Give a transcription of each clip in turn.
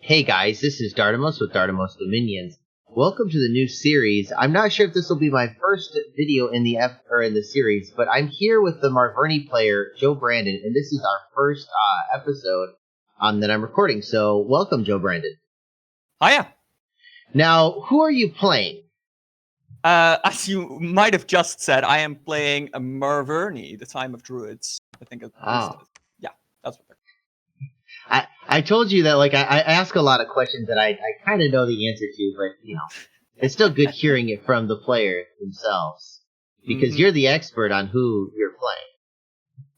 Hey guys, this is Dardamos with Dardamos Dominions. Welcome to the new series. I'm not sure if this will be my first video in the series, but I'm here with the Marverni player JoBrandon, and this is our first episode that I'm recording. So welcome, JoBrandon. Hiya. Now, who are you playing? As you might have just said, I am playing a Marverni, the Time of Druids. I think it's yeah, that's what they're. I told you that I ask a lot of questions that I kind of know the answer to, but it's still good hearing it from the player themselves because you're the expert on who you're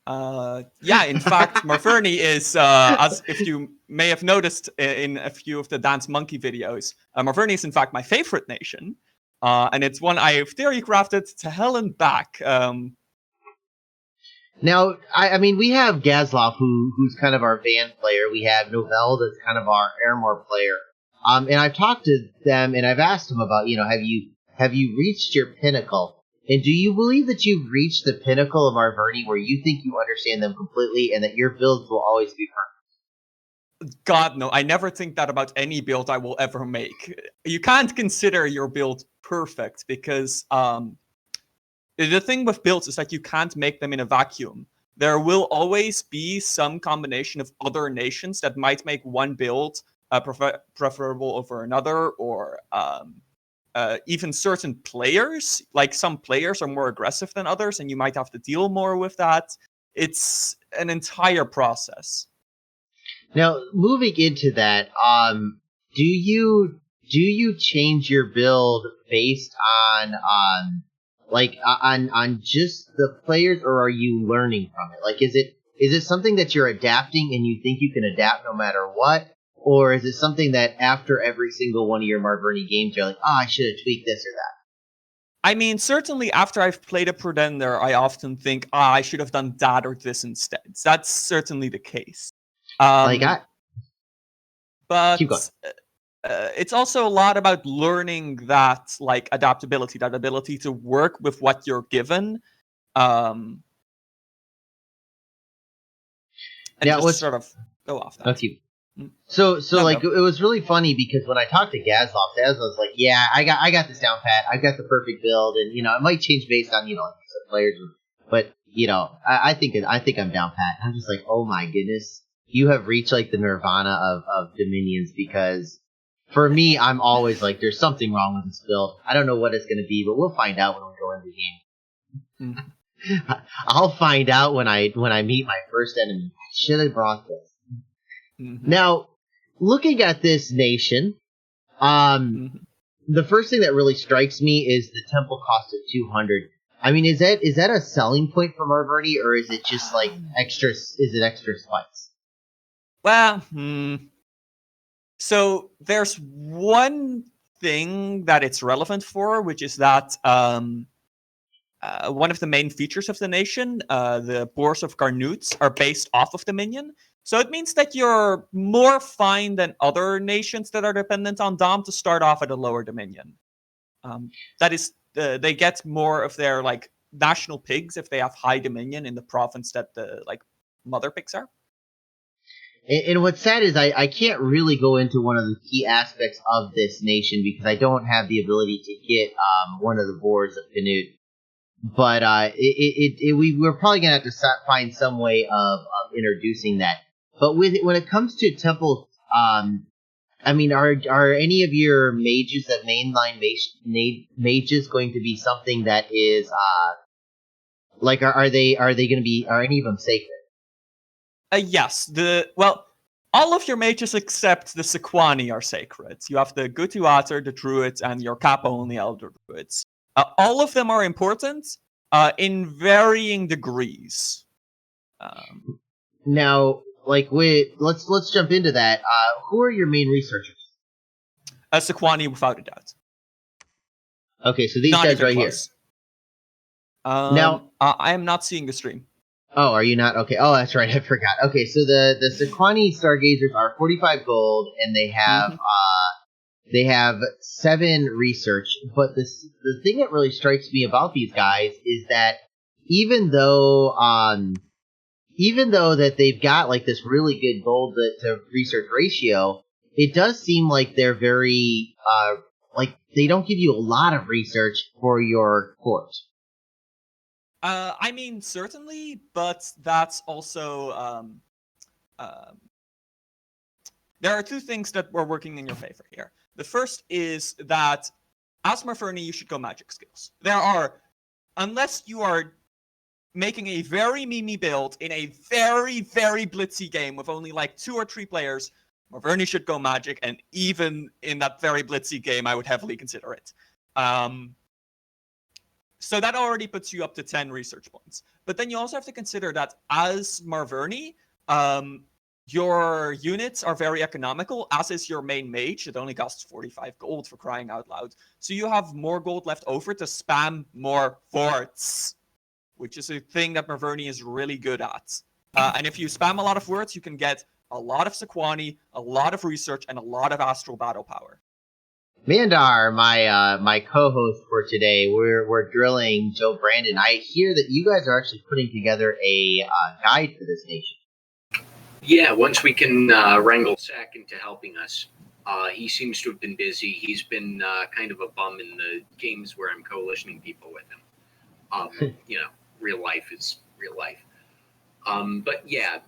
playing. Yeah, in fact, Marverni is, as if you may have noticed in a few of the Dance Monkey videos, Marverni is in fact my favorite nation, and it's one I have theory crafted to hell and back. Now, I mean, we have Gazlov, who's kind of our van player. We have Novell, that's kind of our Airmore player. And I've talked to them, and I've asked them about, have you reached your pinnacle? And do you believe that you've reached the pinnacle of Marverni where you think you understand them completely and that your builds will always be perfect? God, no. I never think that about any build I will ever make. You can't consider your build perfect because... the thing with builds is that you can't make them in a vacuum. There will always be some combination of other nations that might make one build preferable over another, or even certain players. Like some players are more aggressive than others, and you might have to deal more with that. It's an entire process. Now, moving into that, do you change your build based on on just the players, or are you learning from it? Like, is it something that you're adapting and you think you can adapt no matter what? Or is it something that after every single one of your Marverni games, you're like, I should have tweaked this or that? I mean, certainly after I've played a Pretender, I often think, I should have done that or this instead. That's certainly the case. But keep going. It's also a lot about learning that, adaptability, that ability to work with what you're given, and just sort of go off that. Okay. So it was really funny because when I talked to Gazlov was like, "Yeah, I got this down pat. I got the perfect build, and it might change based on the players, but I think I'm down pat." I'm just like, "Oh my goodness, you have reached the nirvana of Dominions," because for me, I'm always like, there's something wrong with this build. I don't know what it's going to be, but we'll find out when we go into the game. Mm-hmm. I'll find out when I meet my first enemy. I should have brought this. Mm-hmm. Now, looking at this nation, the first thing that really strikes me is the temple cost of 200. I mean, is that a selling point for Marverni, or is it just extra? Is it extra spice? Well, So there's one thing that it's relevant for, which is that one of the main features of the nation, the Boars of Garnut, are based off of Dominion. So it means that you're more fine than other nations that are dependent on Dom to start off at a lower Dominion. That is, they get more of their national pigs if they have high Dominion in the province that the mother pigs are. And what's sad is I can't really go into one of the key aspects of this nation because I don't have the ability to get one of the boars of Canute. But we're probably gonna have to find some way of introducing that. But when it comes to temple, I mean, are any of your mages that mainline mages going to be something that is are they going to be, are any of them sacred? Yes. All of your mages except the Sequani are sacred. You have the Gutuater, the Druids, and your Kappa only Elder Druids. All of them are important in varying degrees. Now, let's jump into that. Who are your main researchers? Sequani, without a doubt. Okay, so these guys right here. Now, I am not seeing the stream. Oh, are you not? Okay. Oh, that's right. I forgot. Okay, so the Sequani Stargazers are 45 gold, and they have 7 research. But the thing that really strikes me about these guys is that even though that they've got this really good gold to research ratio, it does seem like they're very like they don't give you a lot of research for your fort. I mean, certainly, but that's also there are two things that were working in your favor here. The first is that as Marverni, you should go magic skills. There are, unless you are making a very memey build in a very, very blitzy game with only like 2 or 3 players, Marverni should go magic, and even in that very blitzy game, I would heavily consider it. So that already puts you up to 10 research points. But then you also have to consider that as Marverni, your units are very economical, as is your main mage. It only costs 45 gold, for crying out loud. So you have more gold left over to spam more forts, which is a thing that Marverni is really good at. And if you spam a lot of forts, you can get a lot of Sequani, a lot of research, and a lot of astral battle power. Mandar, my co-host for today, we're drilling JoBrandon. I hear that you guys are actually putting together a guide for this nation. Yeah, once we can wrangle Sack into helping us. He seems to have been busy. He's been kind of a bum in the games where I'm coalitioning people with him. You know, real life is real life. But yeah,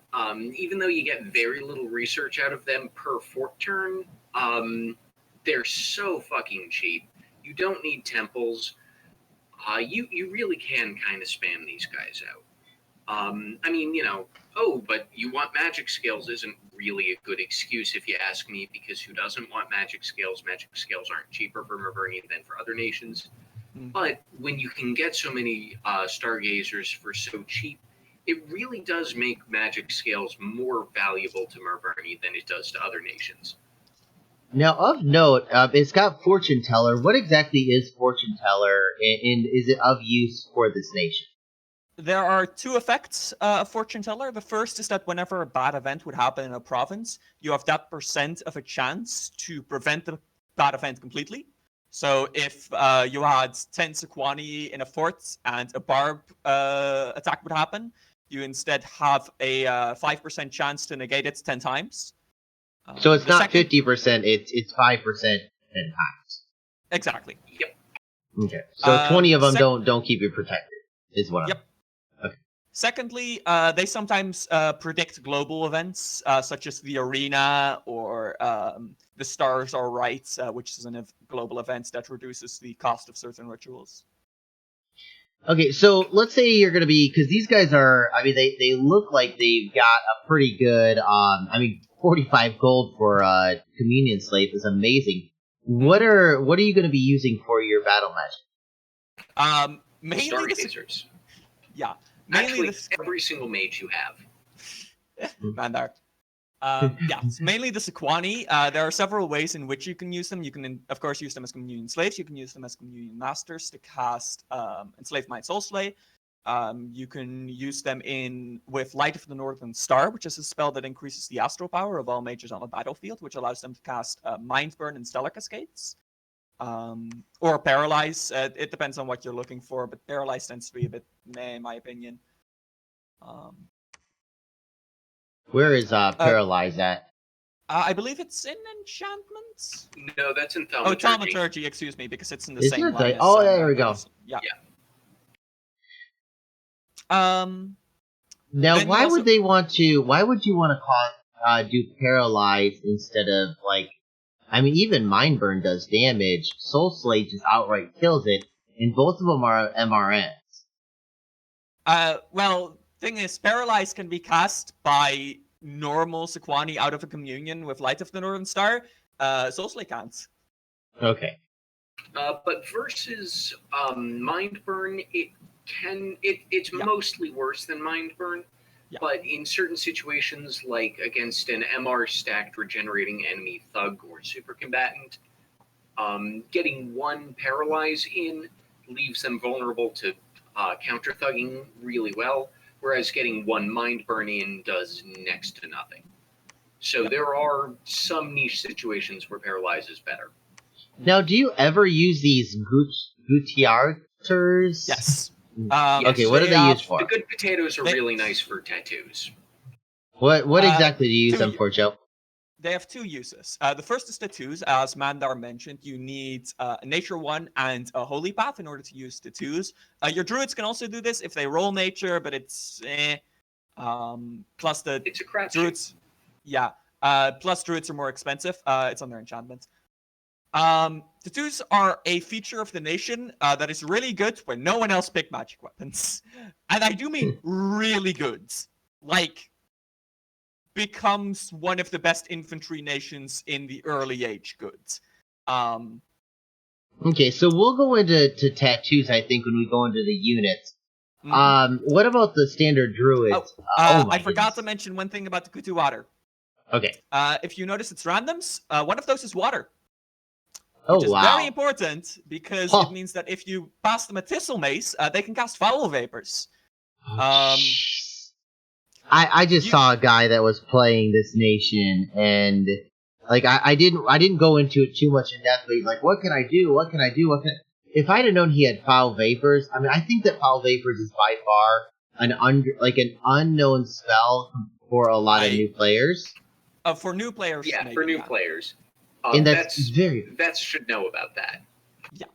even though you get very little research out of them per fort turn, they're so fucking cheap. You don't need temples. You really can kind of spam these guys out. I mean, you know, but you want magic skills isn't really a good excuse if you ask me, because who doesn't want magic skills? Magic skills aren't cheaper for Marverni than for other nations. But when you can get so many stargazers for so cheap, it really does make magic skills more valuable to Marverni than it does to other nations. Now, of note, it's got Fortune Teller. What exactly is Fortune Teller, and is it of use for this nation? There are 2 effects of Fortune Teller. The first is that whenever a bad event would happen in a province, you have that % of a chance to prevent the bad event completely. So if you had 10 Sequani in a fort and a barb attack would happen, you instead have a 5% chance to negate it 10 times. So it's not 50%, it's 5% 10 times. Exactly. Yep. Okay. So 20 of them don't keep you protected, is what Yep. Okay. Secondly, they sometimes predict global events, such as the arena or the Stars Are Right, which is a global event that reduces the cost of certain rituals. Okay, so let's say you're going to be, because these guys are, I mean, they look like they've got a pretty good, 45 gold for Communion Slave is amazing. What are you going to be using for your battle magic? Mainly Stargazers. Yeah. Mainly every single mage you have. Mandar. Yeah, it's mainly the Sequani. There are several ways in which you can use them. You can, of course, use them as Communion Slaves. You can use them as Communion Masters to cast Enslaved Mind Soul Slay. You can use them with Light of the Northern Star, which is a spell that increases the astral power of all mages on the battlefield, which allows them to cast Mind Burn and Stellar Cascades. Or Paralyze. It depends on what you're looking for, but Paralyze tends to be a bit meh, in my opinion. Where is Paralyze at? I believe it's in Enchantments. No, that's in Thaumaturgy. Oh, Thaumaturgy, excuse me, because it's in the same line. There we go. Yeah. Now, why would you want to do Paralyze instead of, like, I mean, even Mind Burn does damage. Soul Slay just outright kills it, and both of them are MRNs. Well, thing is, Paralyze can be cast by normal Sequani out of a communion with Light of the Northern Star. Soul Slay can't. Okay. But versus Mind Burn, it's mostly worse than Mind Burn. Yeah. But in certain situations, like against an MR stacked regenerating enemy thug or super combatant, getting 1 Paralyze in leaves them vulnerable to counter thugging really well, whereas getting 1 Mind Burn in does next to nothing. So there are some niche situations where Paralyze is better. Now, do you ever use these Gutiarters? Yes. Okay, what are they used for? The good potatoes are really nice for tattoos. What exactly do you use them for, Joe? They have two uses. The first is tattoos. As Mandar mentioned, you need a nature 1 and a holy path in order to use tattoos. Your druids can also do this if they roll nature, but it's plus the It's a crapshoot. druids. Yeah. Plus druids are more expensive. It's on their enchantment. Tattoos are a feature of the nation that is really good when no one else picked magic weapons. And I do mean really good. Like, becomes one of the best infantry nations in the early age goods. Okay, so we'll go into tattoos, I think, when we go into the units. Mhm. What about the standard druids? I forgot to mention one thing about the Kutu water. Okay. If you notice its randoms, one of those is water. Oh, Which is wow. very important because it means that if you pass them a Thistle Mace, they can cast Foul Vapors. I just saw a guy that was playing this nation, and like I didn't go into it too much in depth. But he's like, what can I do? What can I do? If I'd have known he had Foul Vapors, I mean, I think that Foul Vapors is by far an unknown spell for a lot of new players. For new players, yeah, maybe, for new players, and that's very vets should know about that. Yeah.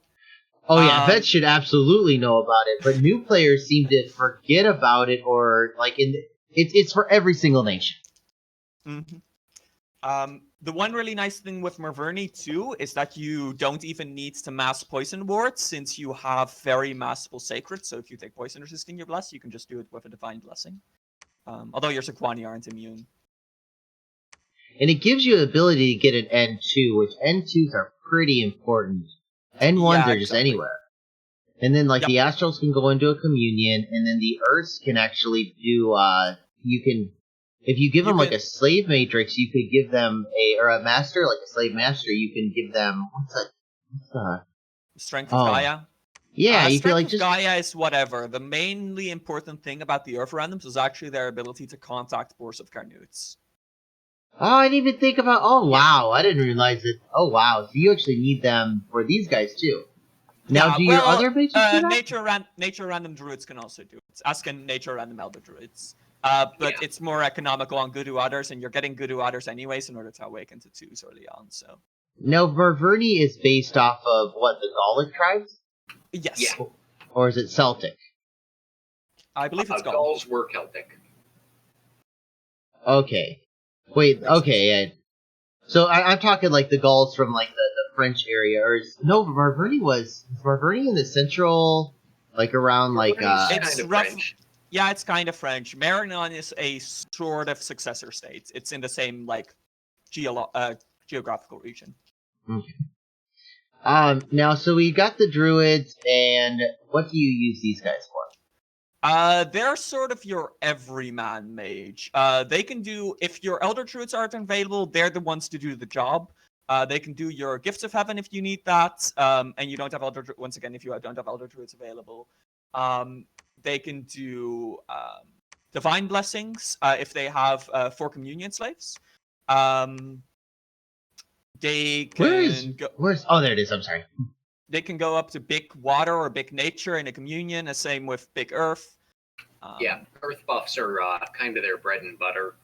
Oh yeah, vets should absolutely know about it, but new players seem to forget about it, or like it's for every single nation. Mm-hmm. The one really nice thing with Marverni too is that you don't even need to mass poison wards since you have very massable sacred. So if you take poison resisting your bless, you can just do it with a divine blessing. Although your Sequani aren't immune. And it gives you the ability to get an N2, which N2s are pretty important. N1s are just anywhere. And then, like, the Astrals can go into a communion, and then the Earths can actually do, you can, if you give them, like, a slave matrix, you could give them or a master, like a slave master, you can give them, what's that? Strength of Gaia? Yeah, you feel like Strength of Gaia is whatever. The mainly important thing about the Earth randoms is actually their ability to contact Boars of Carnutes. Oh, I didn't even think about, wow, I didn't realize it. Oh, wow, so you actually need them for these guys, too. Now, do your other mages do that? Nature random druids can also do it. As can nature random elder druids. But it's more economical on Gudu others, and you're getting Gudu others anyways in order to awaken tattoos early on, so. No, Marverni is based off of, what, the Gallic tribes? Yes. Yeah. Or is it Celtic? I believe it's Gauls were Celtic. Okay. Wait, okay, yeah. So I'm talking like the Gauls from like the French area, or Marverni was Marverni in the central, like around like it's kind of rough. French. Yeah, it's kind of French. Maranon is a sort of successor state. It's in the same like geographical region. Okay. Now, so we got the Druids, and what do you use these guys for? They're sort of your everyman mage. They can do, if your Elder Druids aren't available, they're the ones to do the job. They can do your Gifts of Heaven if you need that, and you don't have Elder Druids, once again, if you don't have Elder Druids available. They can do Divine Blessings if they have 4 Communion Slaves. They can Where's oh, there it is, I'm sorry. They can go up to Big Water or Big Nature in a Communion, the same with Big Earth. Yeah, Earth buffs are kind of their bread and butter.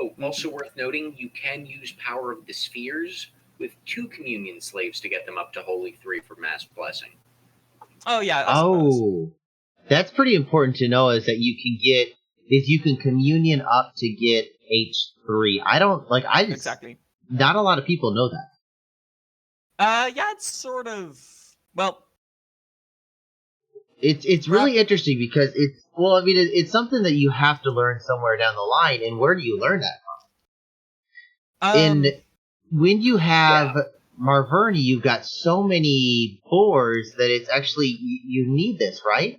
Oh, also worth noting, you can use Power of the Spheres with 2 Communion Slaves to get them up to Holy 3 for Mass Blessing. Oh, yeah. That's pretty important to know, is that you can Communion up to get H3. Exactly. Not a lot of people know that. Yeah, it's sort of, well... It's really interesting because it's something that you have to learn somewhere down the line, and where do you learn that from? And when you have Marverni, you've got so many boars that it's actually, you need this, right?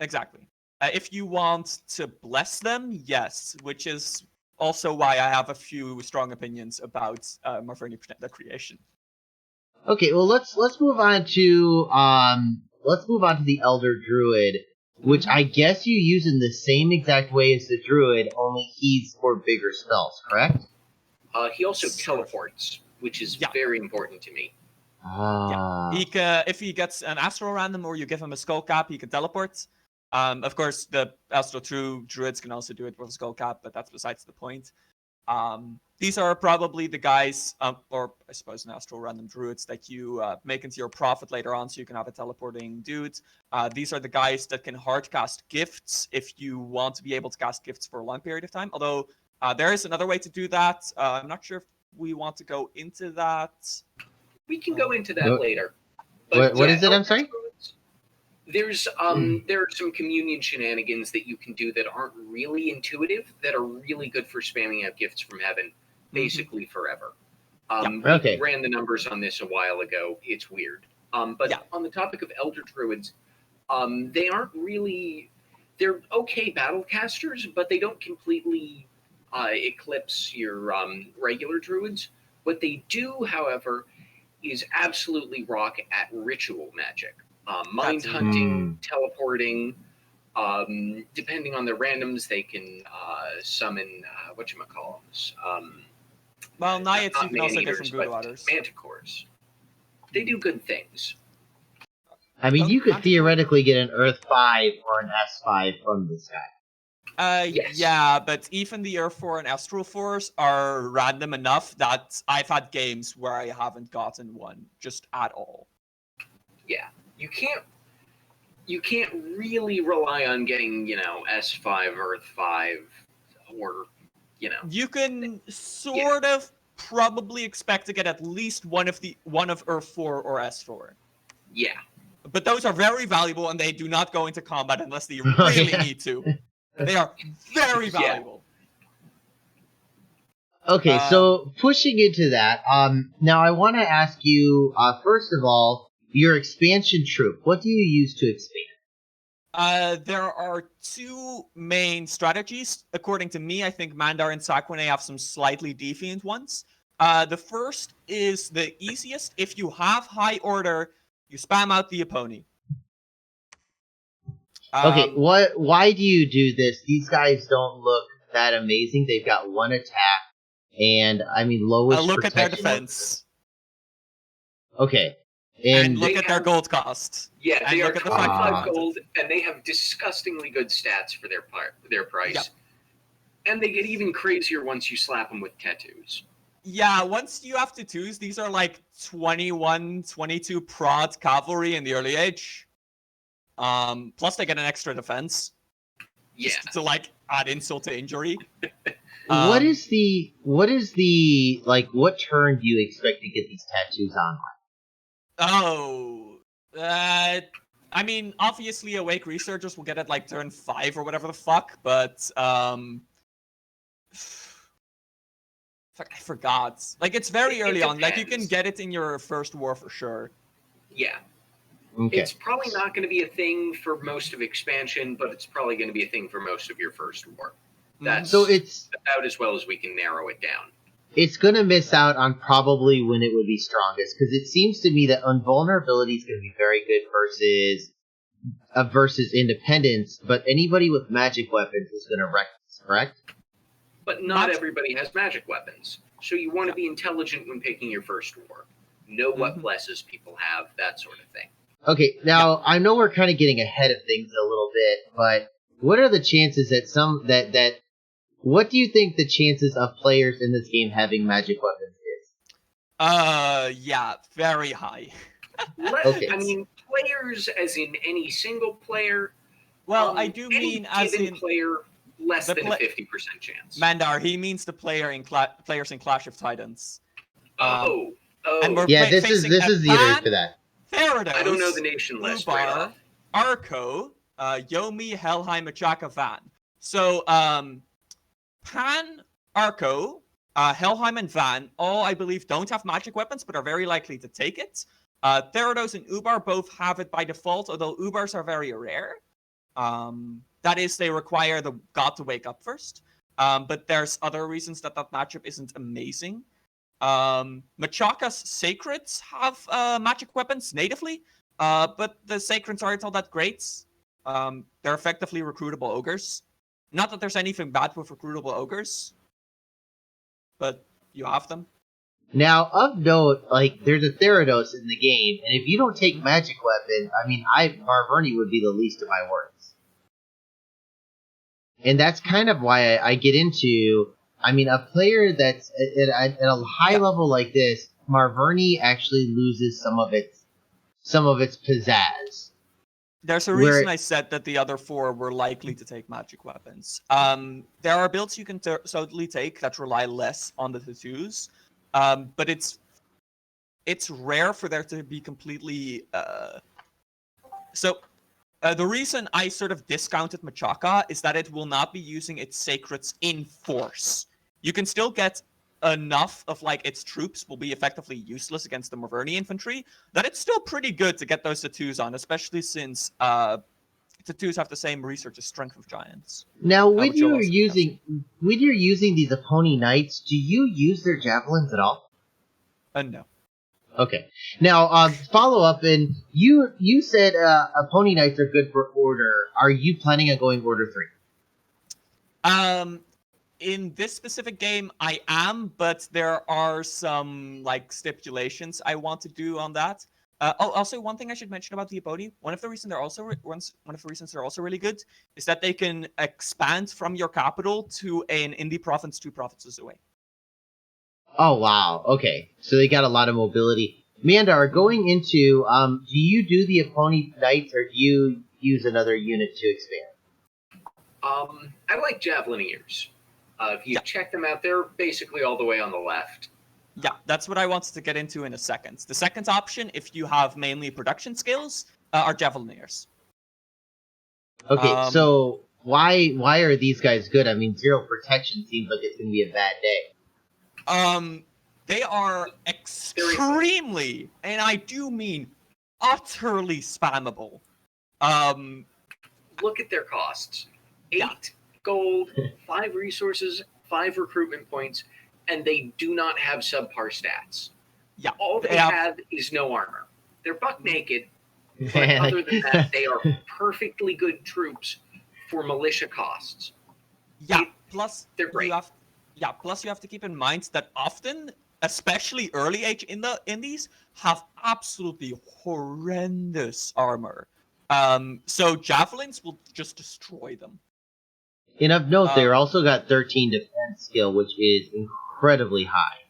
Exactly. If you want to bless them, yes, which is also why I have a few strong opinions about Marverni the creation. Okay, well let's move on to the Elder Druid, which I guess you use in the same exact way as the Druid, only he's for bigger spells, correct? He also teleports, which is very important to me. If he gets an Astral random or you give him a Skull Cap, he can teleport. Of course, the Astral True Druids can also do it with a Skull Cap, but that's besides the point. These are probably the guys, or I suppose natural random druids that you make into your prophet later on, so you can have a teleporting dude. These are the guys that can hard cast gifts if you want to be able to cast gifts for a long period of time. Although there is another way to do that. I'm not sure if we want to go into that. We can go into that later. But what is it? I'm sorry. There's there are some communion shenanigans that you can do that aren't really intuitive, that are really good for spamming out gifts from heaven, basically forever. We ran the numbers on this a while ago. It's weird. But on the topic of Elder Druids, they aren't really. They're okay battle casters, but they don't completely eclipse your regular Druids. What they do, however, is absolutely rock at ritual magic. Mind hunting, teleporting, depending on the randoms, they can summon whatchamacallums. Well, Naiads you can also get from but Voodoo manticores. They do good things. I mean, you could theoretically get an Earth 5 or an S5 from this guy. Yes. Yeah, but even the Earth 4 and Astral 4s are random enough that I've had games where I haven't gotten one just at all. Yeah. You can't really rely on getting, S5, Earth 5, or, You can sort of probably expect to get at least one of Earth 4 or S4. Yeah. But those are very valuable, and they do not go into combat unless they really need to. They are very valuable. Okay, so pushing into that, now I want to ask you, first of all, your expansion troop. What do you use to expand? There are two main strategies. According to me, I think Mandar and Sequani have some slightly deviant ones. The first is the easiest. If you have high order, you spam out the Epony. Okay, why do you do this? These guys don't look that amazing. They've got one attack, and, I mean, lowest look protection. At their defense. Okay. And look at their gold cost. Yeah, and they look are at the 25 gold, and they have disgustingly good stats for their price. Yep. And they get even crazier once you slap them with tattoos. Yeah, once you have tattoos, these are like 21, 22 prod cavalry in the early age. Plus they get an extra defense. Yeah. Just to like add insult to injury. What turn do you expect to get these tattoos on? I mean, obviously Awake Researchers will get it like turn 5 or whatever the fuck, but fuck, I forgot. Like, it's very early on. Like, you can get it in your first war for sure. Yeah. Okay. It's probably not going to be a thing for most of expansion, but it's probably going to be a thing for most of your first war. That's so it's about as well as we can narrow it down. It's going to miss out on probably when it would be strongest, because it seems to me that invulnerability is going to be very good versus independence, but anybody with magic weapons is going to wreck this, correct? But not everybody has magic weapons, so you want to be intelligent when picking your first war. Know what blesses people have, that sort of thing. Okay, now I know we're kind of getting ahead of things a little bit, but what are the chances that what do you think the chances of players in this game having magic weapons is? Yeah, very high. Okay. I mean, players as in any single player. Well, I do mean as in player less than a 50% chance. Mandar, he means the players in Clash of Titans. And we're this is the other for that. Theranos, I don't know the nation list right off. Arco, Yomi, Helheim, Machaka, Van. So, Pan, Arco, Helheim, and Van all, I believe, don't have magic weapons, but are very likely to take it. Theranos and Ubar both have it by default, although Ubars are very rare. That is, they require the god to wake up first. But there's other reasons that matchup isn't amazing. Machaka's Sacreds have magic weapons natively, but the Sacreds aren't all that great. They're effectively recruitable ogres. Not that there's anything bad with recruitable ogres, but you have them. Now, of note, there's a Theranos in the game, and if you don't take magic weapon, I mean, Marverni would be the least of my worries. And that's kind of why I get into I mean, a player that's at a high level like this, Marverni actually loses some of its pizzazz. There's a reason I said that the other 4 were likely to take magic weapons. There are builds you can totally take that rely less on the tattoos, but it's rare for there to be completely. The reason I sort of discounted Machaka is that it will not be using its sacreds in force. You can still get enough of like its troops will be effectively useless against the Marverni infantry that it's still pretty good to get those tattoos on, especially since tattoos have the same research as Strength of Giants. Now, when you're using these Aponi Knights, do you use their javelins at all? No. Okay. Now, follow up, and you said Aponi Knights are good for order. Are you planning on going order 3? In this specific game, I am, but there are some like stipulations I want to do on that. Also, one thing I should mention about the Aponi, one of the reasons they're also really good is that they can expand from your capital to an indie province 2 provinces away. Oh wow! Okay, so they got a lot of mobility. Mandar, going into, do you do the Aponi Knights, or do you use another unit to expand? I like Javelineers. If you check them out, they're basically all the way on the left. Yeah, that's what I wanted to get into in a second. The second option, if you have mainly production skills, are Javelineers. Okay, so why are these guys good? I mean, 0 protection seems like it's going to be a bad day. They are extremely, and I do mean utterly spammable. Look at their costs. 8 gold, 5 resources, 5 recruitment points, and they do not have subpar stats. Yeah, all they have is no armor. They're buck naked, but other than that, they are perfectly good troops for militia costs. Yeah, plus they're great. Plus you have to keep in mind that often, especially early age indies, have absolutely horrendous armor. So javelins will just destroy them. And of note, they also got 13 defense skill, which is incredibly high.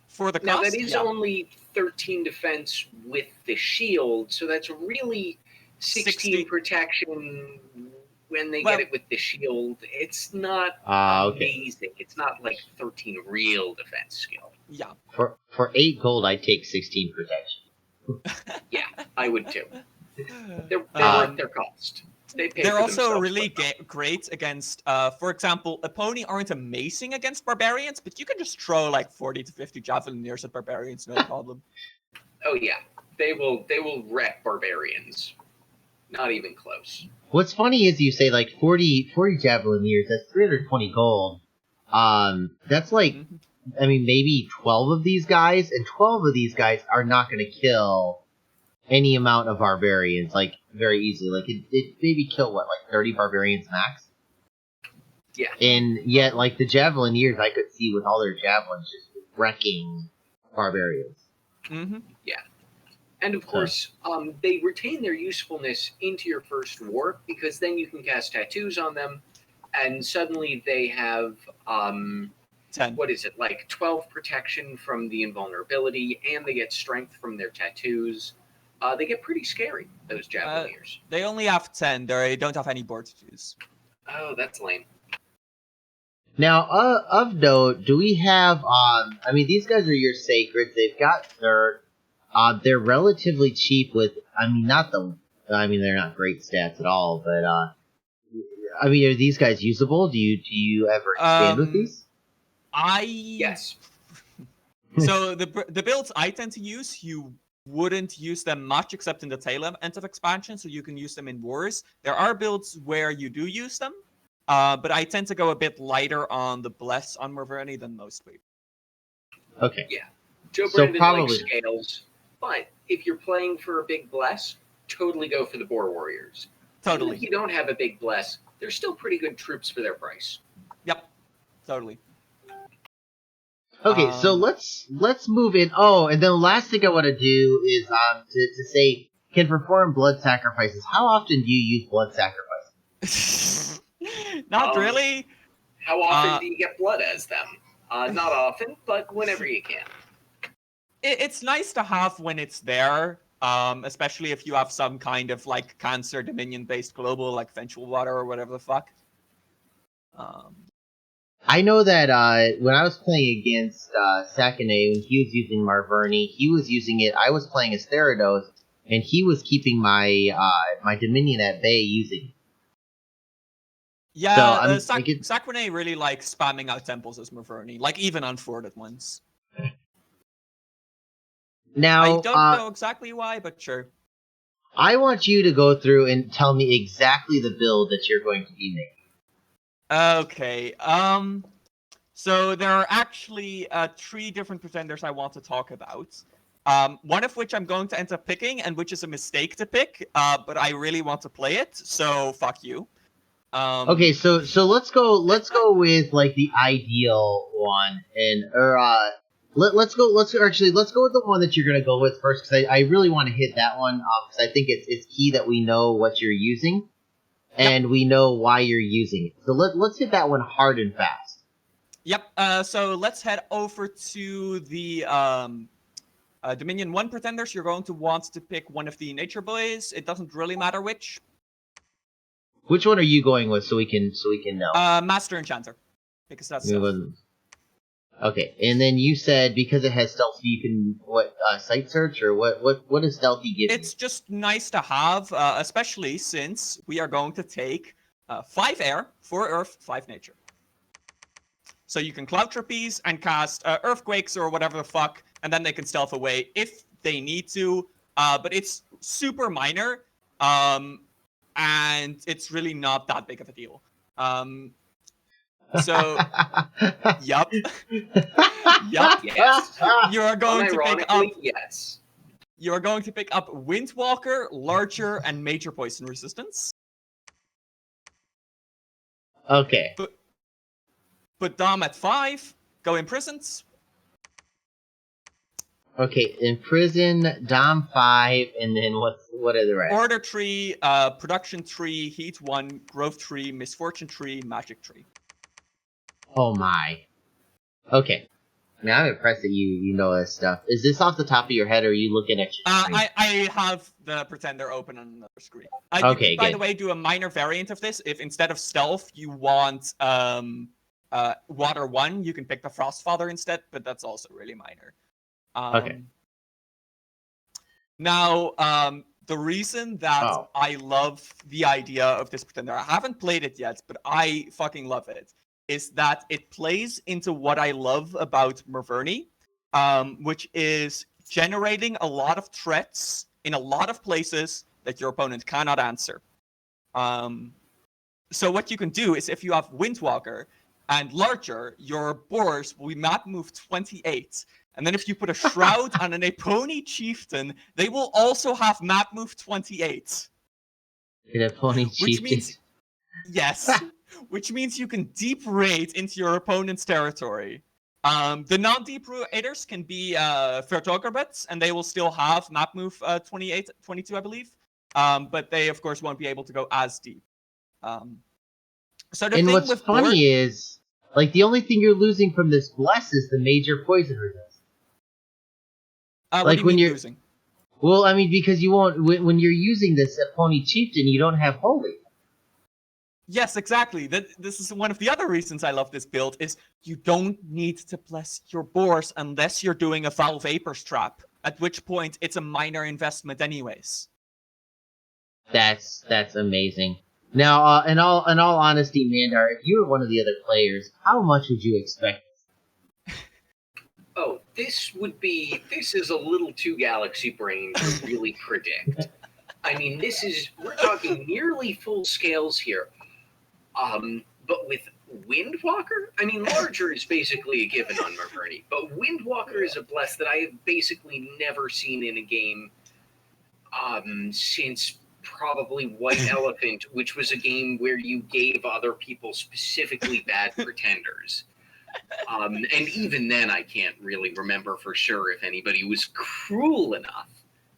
For the cost, now, that is only 13 defense with the shield, so that's really 16 protection when they get it with the shield. It's not amazing. Okay. It's not like 13 real defense skill. Yeah. For 8 gold, I'd take 16 protection. Yeah, I would too. They're worth their cost. They're also really great against, for example, Aponi aren't amazing against barbarians, but you can just throw like 40 to 50 javelineers at barbarians, no problem. Oh yeah, they will wreck barbarians. Not even close. What's funny is you say like 40 javelineers, that's 320 gold. That's like, I mean, maybe 12 of these guys, and 12 of these guys are not going to kill any amount of barbarians, like, very easily. Like, it maybe kill, what, like 30 barbarians max? Yeah. And yet, like, the Javelineers, I could see with all their javelins just wrecking barbarians. Mm-hmm. Yeah. And of course, they retain their usefulness into your first war, because then you can cast tattoos on them, and suddenly they have, 10. What is it, like 12 protection from the invulnerability, and they get strength from their tattoos. They get pretty scary, those Javelineers. They only have 10. They don't have any board tattoos. Oh, that's lame. Now, of note, do we have, I mean, these guys are your sacreds. They've got third. They're relatively cheap with, I mean, they're not great stats at all, but, I mean, are these guys usable? Do you ever expand with these? Yes. So the builds I tend to use, you wouldn't use them much except in the tail end of expansion, so you can use them in wars. There are builds where you do use them, but I tend to go a bit lighter on the bless on Marverni than most people. Okay. Yeah. JoBrandon likes scales, but if you're playing for a big bless, totally go for the Boar Warriors. Totally. Even if you don't have a big bless, they're still pretty good troops for their price. Yep. Totally. Okay, so let's move in. Oh, and then the last thing I want to do is to say, can perform blood sacrifices. How often do you use blood sacrifices? Not really. How often do you get blood as them? Not often, but whenever you can. It's nice to have when it's there, especially if you have some kind of like Cancer Dominion-based global, like Vengeful Water or whatever the fuck. I know that when I was playing against Sequani, when he was using Marverni, he was using it. I was playing as Therados, and he was keeping my my Dominion at bay using it. Yeah, So Sequani really likes spamming out temples as Marverni, like even unforwarded ones. Now, I don't know exactly why, but sure. I want you to go through and tell me exactly the build that you're going to be making. Okay, so there are actually 3 different pretenders I want to talk about. One of which I'm going to end up picking, and which is a mistake to pick, but I really want to play it, so fuck you. Okay, so let's go with like the ideal one, and let's go with the one that you're gonna go with first, because I really want to hit that one, because I think it's key that we know what you're using, and we know why you're using it. So let's hit that one hard and fast. Yep. So let's head over to the Dominion 1 pretenders. You're going to want to pick one of the Nature Boys. It doesn't really matter which. Which one are you going with, so we can know? Master Enchanter, because that's stealth. Okay, and then you said because it has stealth, you can sight search, or what does stealthy give you? It's just nice to have, especially since we are going to take 5 air, 4 earth, 5 nature. So you can cloud trapeze and cast earthquakes or whatever the fuck, and then they can stealth away if they need to. But it's super minor. And it's really not that big of a deal. So, yup. Yup. Yes. You are going to pick up. Yes. You are going to pick up Windwalker, Larger, and Major Poison Resistance. Okay. Put Dom at 5. Go Imprisoned. Okay, Imprison, Dom 5, and then what are the rest? Order tree, Production tree, Heat 1, Growth tree, Misfortune tree, Magic tree. Oh my. Okay. Now I'm impressed that you know this stuff. Is this off the top of your head, or are you looking at your screen? I have the Pretender open on another screen. Okay, you can, by the way, do a minor variant of this. If instead of Stealth, you want Water 1, you can pick the Frostfather instead, but that's also really minor. Okay. Now, the reason that I love the idea of this Pretender, I haven't played it yet, but I fucking love it, is that it plays into what I love about Marverni, which is generating a lot of threats in a lot of places that your opponent cannot answer. So what you can do is, if you have Windwalker and Larger, your boars will be map move 28. And then if you put a Shroud on an Epony Chieftain, they will also have map move 28. An Epony Chieftain? Yes. Which means you can deep raid into your opponent's territory. The non-deep raiders can be Vertogerbets, and they will still have map move 28, 22, I believe. But they, of course, won't be able to go as deep. So the and thing what's with funny is, like, the only thing you're losing from this bless is the major poison resistance. Like when you're losing. Well, I mean, because you won't when you're using this Epony Chieftain, you don't have Holy. Yes, exactly. This is one of the other reasons I love this build, is you don't need to bless your boars unless you're doing a Foul Vapors trap, at which point it's a minor investment anyways. That's amazing. Now, in all honesty, Mandar, if you were one of the other players, how much would you expect? Oh, this is a little too galaxy brain to really predict. I mean, we're talking nearly full scales here. But with Windwalker, I mean, Larger is basically a given on Marverni, but Windwalker is a bless that I have basically never seen in a game since probably White Elephant, which was a game where you gave other people specifically bad pretenders. And even then, I can't really remember for sure if anybody was cruel enough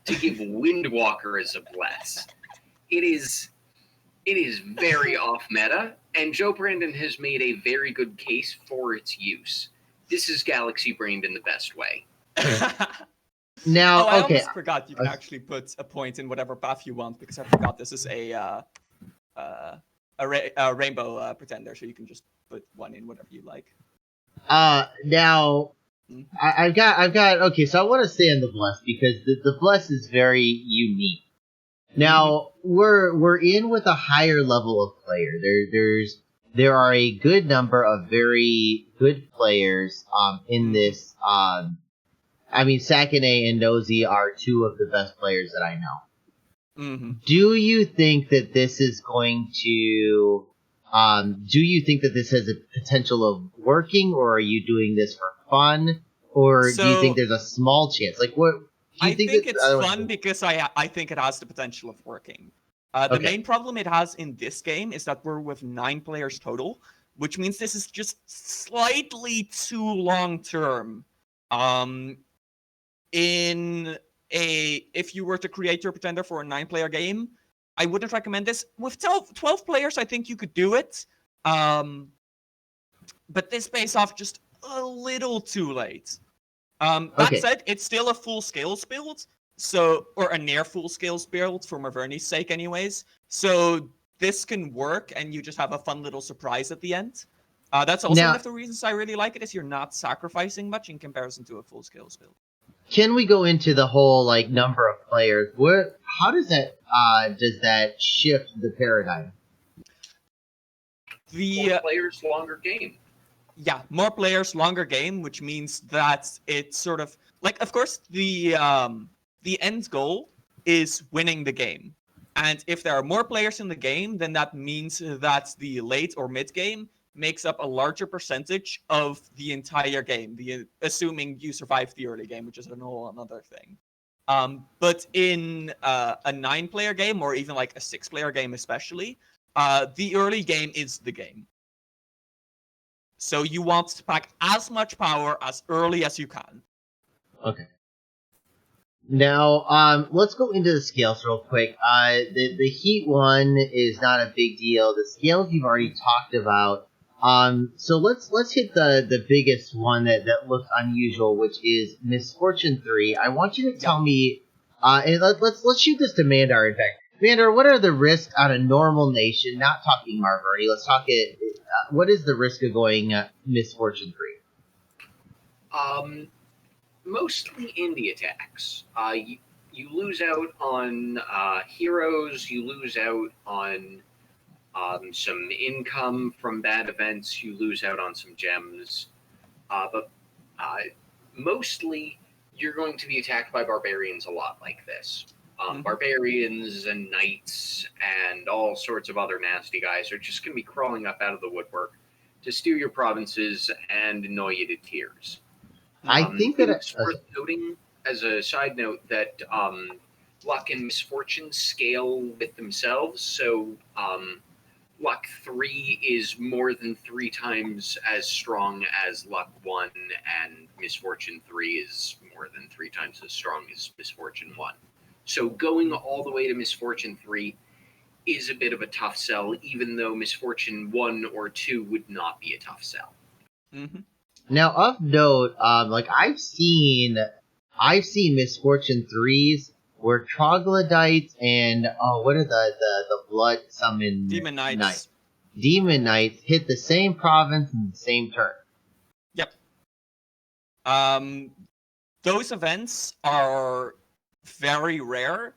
to give Windwalker as a bless. It is very off meta, And JoBrandon has made a very good case for its use. This is Galaxy Brained in the best way. Now, I okay. almost forgot you can actually put a point in whatever path you want, because I forgot this is a rainbow pretender, so you can just put one in whatever you like. Now, Mhm. I've got. Okay, so I want to stay on the bless because the bless is very unique. Now we're in with a higher level of player. There are a good number of very good players in this. I mean, Sequani and Nosy are two of the best players that I know. Mm-hmm. Do you think that this is going to? Do you think that this has a potential of working, or are you doing this for fun, or do you think there's a small chance? Like, what? I think it's fun because I think it has the potential of working. The main problem it has in this game is that we're with 9 players total, which means this is just slightly too long term. If you were to create your pretender for a 9-player game, I wouldn't recommend this. With 12 players, I think you could do it. But this pays off just a little too late. That said, it's still a full scales build, or a near full scales build for Marverni's sake anyways. So this can work, and you just have a fun little surprise at the end. That's also one of the reasons I really like it, is you're not sacrificing much in comparison to a full scales build. Can we go into the whole number of players? How does that shift the paradigm? More players, longer game. Yeah, more players, longer game, which means that it's sort of of course the end goal is winning the game. And if there are more players in the game, then that means that the late or mid game makes up a larger percentage of the entire game, assuming you survive the early game, which is a whole another thing. But in a 9-player game, or even a 6-player game especially, the early game is the game. So you want to pack as much power as early as you can. Okay. Now, let's go into the scales real quick. The heat one is not a big deal. The scales you've already talked about. So let's hit the biggest one that looks unusual, which is Misfortune 3. I want you to tell me, and let's shoot this to Mandar. In fact, Mandar, what are the risks on a normal nation? Not talking Marverni. Let's talk it. What is the risk of going Misfortune 3? Mostly indie attacks. You lose out on heroes. You lose out on some income from bad events. You lose out on some gems. But mostly, you're going to be attacked by barbarians a lot like this. Barbarians and knights and all sorts of other nasty guys are just going to be crawling up out of the woodwork to steal your provinces and annoy you to tears. I think that it's worth noting, as a side note, that luck and misfortune scale with themselves. So luck 3 is more than 3 times as strong as luck 1, and misfortune 3 is more than 3 times as strong as misfortune 1. So going all the way to misfortune 3 is a bit of a tough sell, even though misfortune 1 or 2 would not be a tough sell. Mm-hmm. Now, of note, I've seen Misfortune 3s where troglodytes and what are the blood summon Demon Knights. Demon Knights hit the same province in the same turn. Yep. Those events are very rare.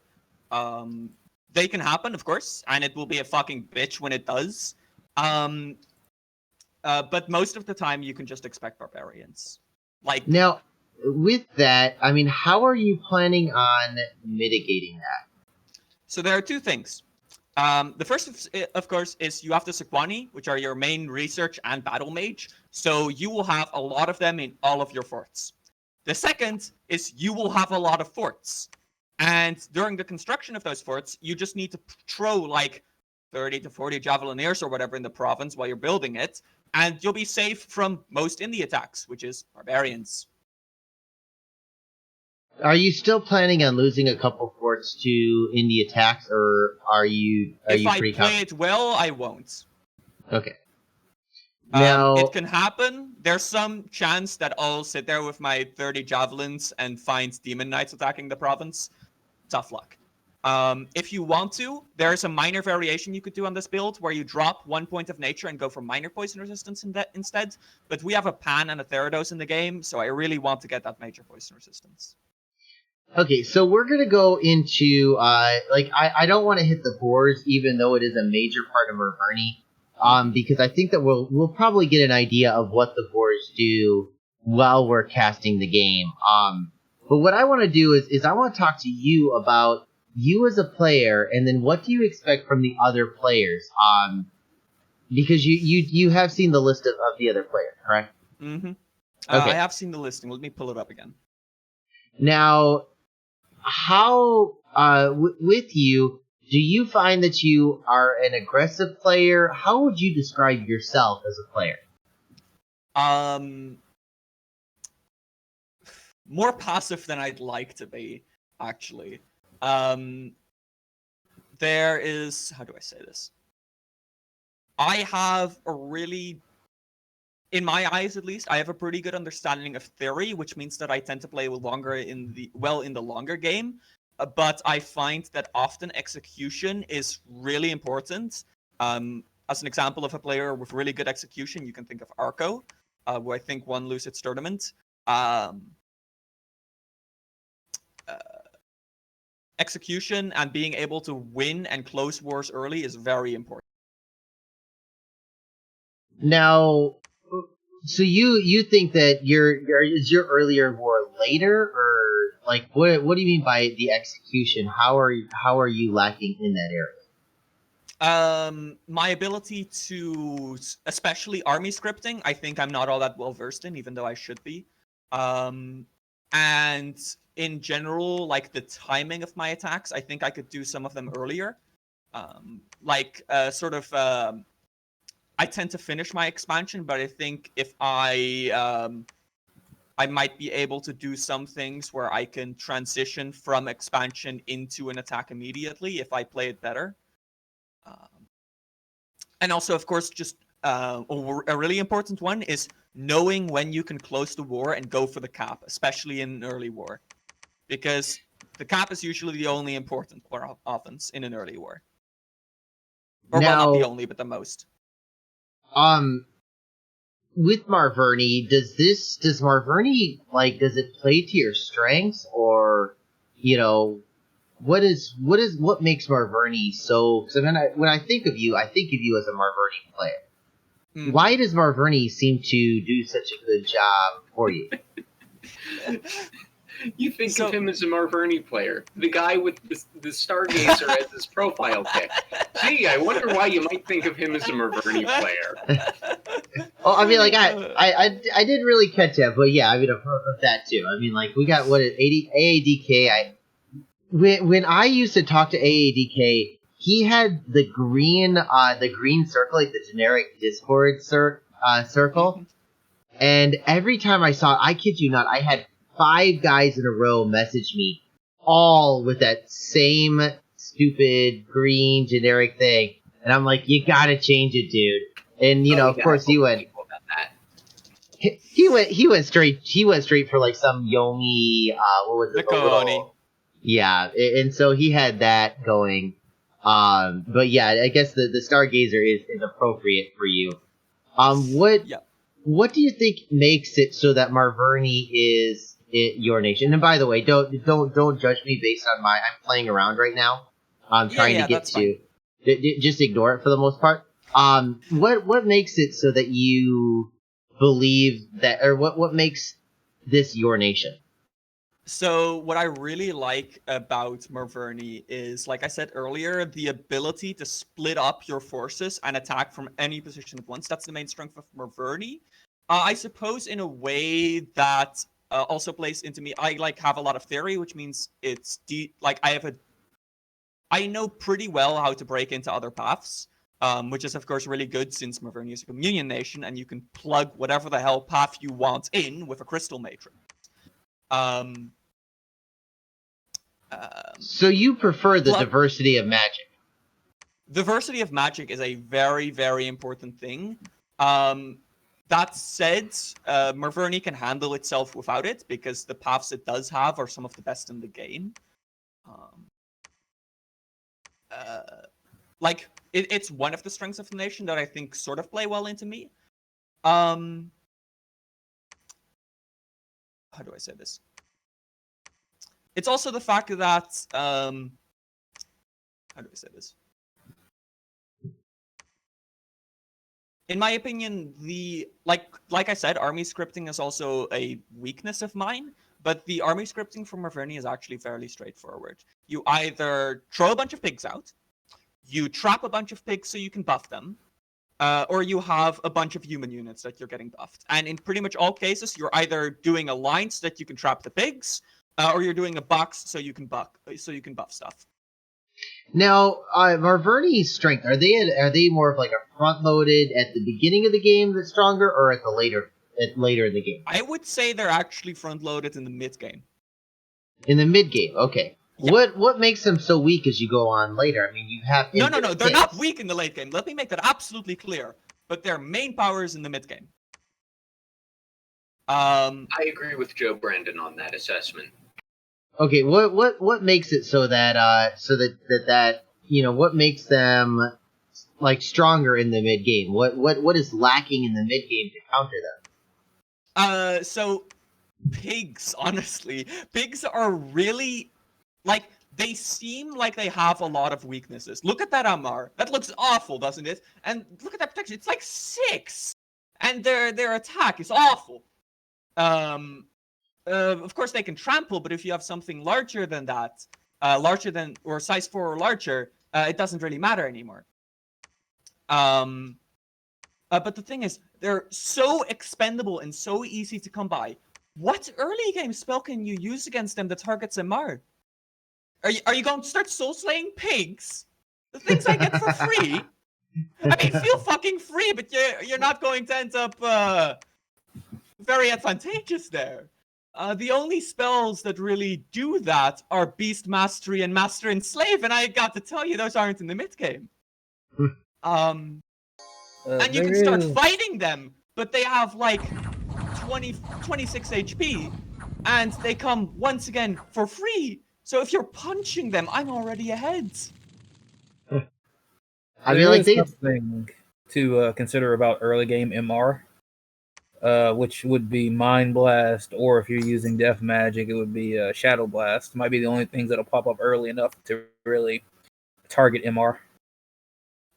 They can happen, of course, and it will be a fucking bitch when it does. But most of the time, you can just expect barbarians. Now, with that, I mean, how are you planning on mitigating that? So there are 2 things. The first, of course, is you have the Sequani, which are your main research and battle mage. So you will have a lot of them in all of your forts. The second is you will have a lot of forts. And during the construction of those forts, you just need to throw 30 to 40 Javelineers or whatever in the province while you're building it. And you'll be safe from most indie attacks, which is barbarians. Are you still planning on losing a couple forts to indie attacks, or are you? If I play it well, I won't. Okay. Now, It can happen. There's some chance that I'll sit there with my 30 javelins and find demon knights attacking the province. Tough luck. If you want to, there's a minor variation you could do on this build where you drop 1 point of nature and go for minor poison resistance instead. But we have a Pan and a Therados in the game, so I really want to get that major poison resistance. okay, so we're gonna go into I don't want to hit the boards, even though it is a major part of Marverni, because I think that we'll probably get an idea of what the boards do while we're casting the game. But what I want to do is I want to talk to you about you as a player, and then what do you expect from the other players? Because you have seen the list of the other players, correct? Mm-hmm. Okay. I have seen the listing. Let me pull it up again. Now, how with you, do you find that you are an aggressive player? How would you describe yourself as a player? More passive than I'd like to be, actually. There is, how do I say this? I have a really, in my eyes at least, I have a pretty good understanding of theory, which means that I tend to play longer in the longer game. But I find that often execution is really important. As an example of a player with really good execution, you can think of Arco, who I think won Lucid's tournament. Execution and being able to win and close wars early is very important. Now, so you think that is your earlier war later, or like what do you mean by the execution? How are you lacking in that area? My ability to, especially army scripting, I think I'm not all that well versed in, even though I should be. And in general, like the timing of my attacks, I think I could do some of them earlier. I tend to finish my expansion, but I think if I might be able to do some things where I can transition from expansion into an attack immediately if I play it better. And also, of course, just a really important one is knowing when you can close the war and go for the cap, especially in an early war. Because the cap is usually the only important offense in an early war. Or, well, not the only, but the most. With Marverni, does Marverni, like, does it play to your strengths, or, you know, what makes Marverni so? Because when I think of you as a Marverni player. Mm-hmm. Why does Marverni seem to do such a good job for you? You think of him as a Marverni player, the guy with the Stargazer as his profile pic. Gee, I wonder why you might think of him as a Marverni player. Well, I mean, like I didn't really catch that, but yeah, I mean, I've heard of that too. I mean, like we got AADK. When I used to talk to AADK, he had the green circle, like the generic Discord circle, mm-hmm. And every time I saw it, I kid you not, I had 5 guys in a row message me, all with that same stupid green generic thing, and I'm like, you gotta change it, dude. And you know, of course, he went straight for like some Yomi, what was it? Sequani. Yeah, and so he had that going. But yeah, I guess the Stargazer is appropriate for you. What do you think makes it so that Marverni is your nation? And by the way, don't judge me based on I'm playing around right now. I'm trying to get to just ignore it for the most part. What makes it so that you believe that, or what makes this your nation? So what I really like about Marverni is, like I said earlier, the ability to split up your forces and attack from any position at once. That's the main strength of Marverni. I suppose in a way that also plays into me. I have a lot of theory, which means it's I know pretty well how to break into other paths, which is of course really good since Marverni is a communion nation and you can plug whatever the hell path you want in with a crystal matrix. So you prefer the diversity of magic? Diversity of magic is a very, very important thing. That said, Marverni can handle itself without it because the paths it does have are some of the best in the game. It's one of the strengths of the nation that I think sort of play well into me. How do I say this? It's also the fact that how do I say this? In my opinion, like I said, army scripting is also a weakness of mine, but the army scripting from Marverni is actually fairly straightforward. You either throw a bunch of pigs out, you trap a bunch of pigs so you can buff them, or you have a bunch of human units that you're getting buffed. And in pretty much all cases, you're either doing a line so that you can trap the pigs, or you're doing a box so you can buff stuff. Now, Marverni's strength, are they more of like a front loaded at the beginning of the game that's stronger, or at the later in the game? I would say they're actually front loaded in the mid game. In the mid game, okay. Yeah. What makes them so weak as you go on later? I mean, you have No, they're not weak in the late game. Let me make that absolutely clear. But their main power is in the mid game. I agree with JoBrandon on that assessment. Okay, what makes it so that what makes them like stronger in the mid game? What is lacking in the mid game to counter them? So pigs, honestly, pigs are really like they seem like they have a lot of weaknesses. Look at that Amar. That looks awful, doesn't it? And look at that protection. It's like 6, and their attack is awful. Of course, they can trample, but if you have something larger than that, or size 4 or larger, it doesn't really matter anymore. But the thing is, they're so expendable and so easy to come by. What early game spell can you use against them that targets MR? Are you going to start soul slaying pigs? The things I get for free? I mean, feel fucking free, but you're not going to end up very advantageous there. The only spells that really do that are Beast Mastery and Master Enslave, and I got to tell you, those aren't in the mid game. And you can start fighting them, but they have like 26 HP, and they come once again for free. So if you're punching them, I'm already ahead. I mean, like something to consider about early game MR. Which would be Mind Blast, or if you're using Death Magic, it would be Shadow Blast. Might be the only things that'll pop up early enough to really target MR.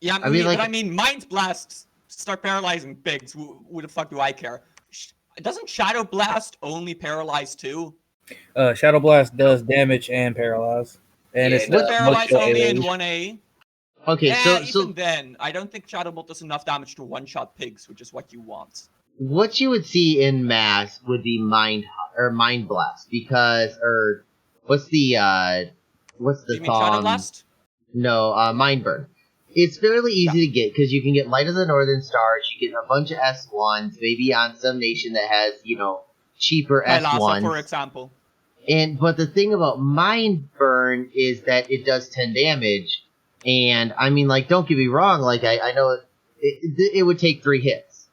Yeah, I mean, Mind Blast start paralyzing pigs. Who the fuck do I care? Doesn't Shadow Blast only paralyze too? Shadow Blast does damage and paralyze, and yeah, it's paralyze only in 1A. Okay, yeah, so even then, I don't think Shadow Bolt does enough damage to one-shot pigs, which is what you want. What you would see in mass would be Mind Blast, because what's the you mean Shadow Blast? No, Mind Burn. It's fairly easy to get because you can get Light of the Northern Stars. You get a bunch of S1s, maybe on some nation that has cheaper S1s, for example. But the thing about Mind Burn is that it does 10 damage, and I mean, like, don't get me wrong, like I know it would take 3 hits.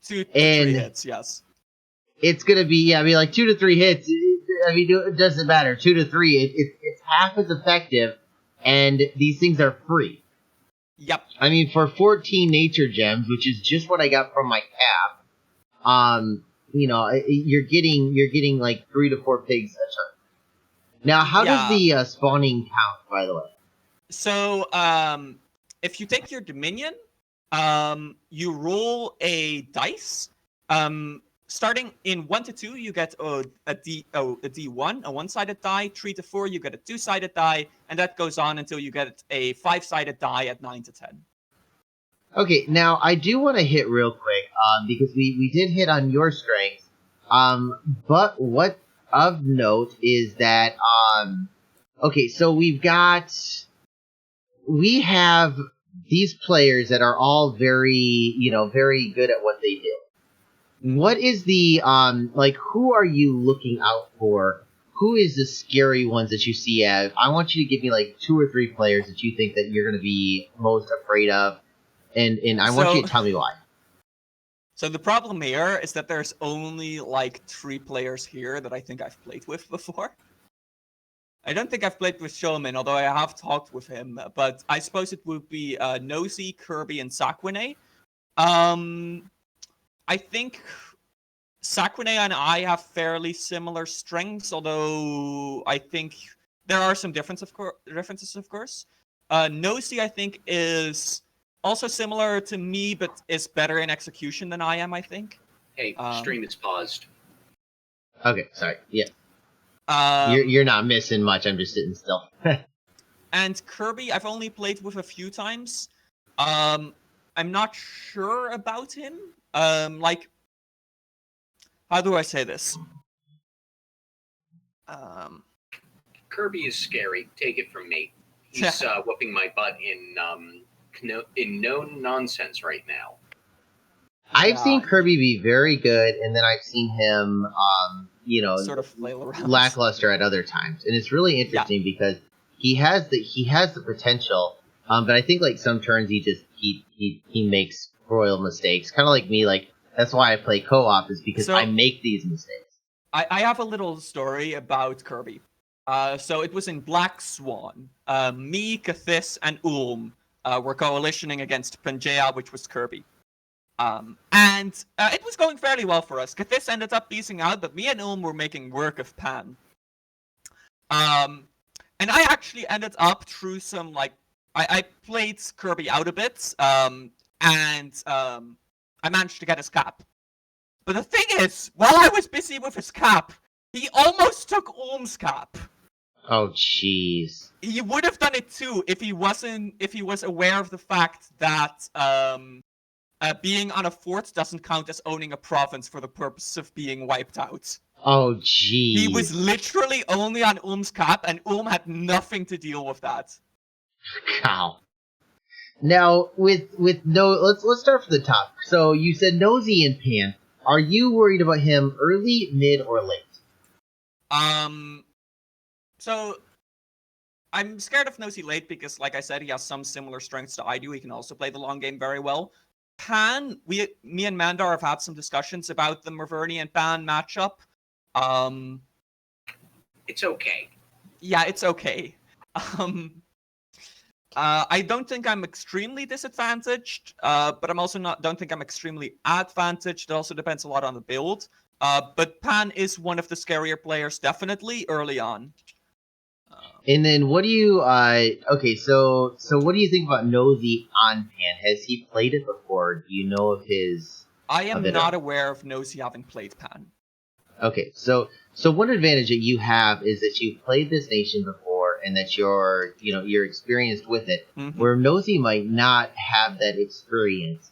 2 to 3 hits, yes. It's gonna be like 2 to 3 hits. I mean, it doesn't matter. 2 to 3, it's half as effective, and these things are free. Yep. I mean, for 14 nature gems, which is just what I got from my cap, you're getting like 3 to 4 pigs a turn. Now, how does the spawning count, by the way? So, if you take your Dominion, you roll a dice. Starting in 1 to 2, you get a D1, a one-sided die. 3 to 4, you get a two-sided die, and that goes on until you get a 5-sided die at 9 to 10. Okay, now I do want to hit real quick, because we did hit on your strengths. But what of note is that okay, so we have these players that are all very good at what they do. What is the who are you looking out for? Who is the scary ones that you see as? I want you to give me like 2 or 3 players that you think that you're going to be most afraid of, and I want you to tell me why. So the problem here is that there's only like 3 players here that I think I've played with before. I don't think I've played with Showman, although I have talked with him. But I suppose it would be Nosy, Kirby, and Sequani. I think Sequani and I have fairly similar strengths, although I think there are some differences, of course. Nosy, I think, is also similar to me, but is better in execution than I am, I think. Hey, stream is paused. Okay, sorry. Yeah. You're not missing much. I'm just sitting still. And Kirby, I've only played with a few times. I'm not sure about him. Like, how do I say this? Kirby is scary. Take it from me. He's whooping my butt in no nonsense right now. I've seen Kirby be very good, and then I've seen him, sort of flail around, lackluster at other times, and it's really interesting because he has the potential, but I think like some turns he makes royal mistakes, kind of like me. Like that's why I play co-op, is because I make these mistakes. I have a little story about Kirby. So it was in Black Swan. Me, Kathis, and Ulm were coalitioning against Pangea, which was Kirby. And it was going fairly well for us. Kathis ended up piecing out, but me and Ulm were making work of Pan. And I actually ended up through some, like, I played Kirby out a bit, and I managed to get his cap. But the thing is, while I was busy with his cap, he almost took Ulm's cap. Oh, jeez. He would have done it too if he was aware of the fact that being on a fort doesn't count as owning a province for the purpose of being wiped out. Oh, jeez. He was literally only on Ulm's cap, and Ulm had nothing to deal with that. Wow. Now, let's start from the top. So you said Nosy and Pan. Are you worried about him early, mid, or late? So I'm scared of Nosy late because, like I said, he has some similar strengths to I do. He can also play the long game very well. Pan, me and Mandar have had some discussions about the Marverni and Pan matchup. It's okay. Yeah, it's okay. I don't think I'm extremely disadvantaged, but I'm also don't think I'm extremely advantaged. It also depends a lot on the build. But Pan is one of the scarier players, definitely, early on. And then what do you, so what do you think about Nosy on Pan? Has he played it before? Do you know of his... I am not aware of Nosy having played Pan. Okay, so one advantage that you have is that you've played this nation before and that you're experienced with it, where Nosy might not have that experience,